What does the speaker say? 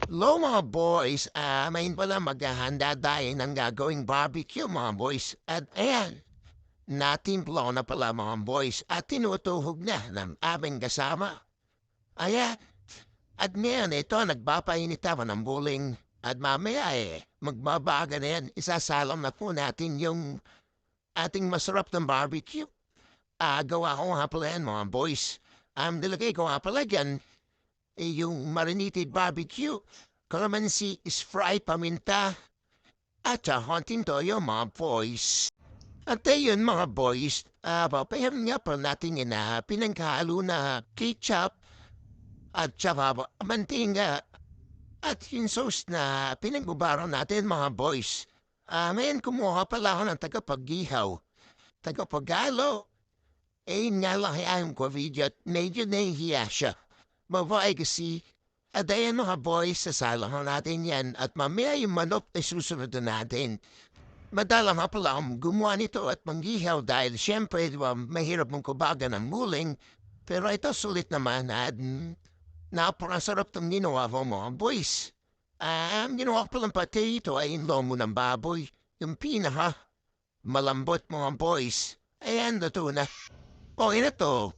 Hello mga boys, ngayon pala maghahanda tayo ng gagawing barbecue mga boys. At ayan, natimpla na pala mga boys at tinutuhog na ng aming kasama. Ayan, at ngayon ito nagpapainit ako ng buling at mamaya magbabaga na yan. Isasalam na po natin yung ating masarap ng barbecue. Gawa ko nga pala yan mga boys. Nilagay ko nga pala dyan yung marinated barbecue, calamansi, fry, paminta, at honting toyo mga boys. At ayun mga boys, papayaran nga pa natin yun na pinagkahalo na ketchup at saka mantinga at yung sauce na pinagbubaran natin mga boys. Ngayon kumuha pala ako ng tagapag-ihaw, tagapag-halo. Yun nga lang ayaw ko video at medyo nahihiya siya. Mabay kasi, at ayan mga boys, sasalangan natin yan at mamaya yung manok ay susunod na natin. Madala nga pala akong gumawa nito at manggihaw dahil siyempre di ba, mahirap mong kubaga ng muling. Pero ito sulit naman at napakasarap ng ginawa ko mga boys. Ginawa ko palang pati ito ay yung lomo ng baboy. Yung pinaka malambot mga boys. Ayan, natuto na. Okay na to.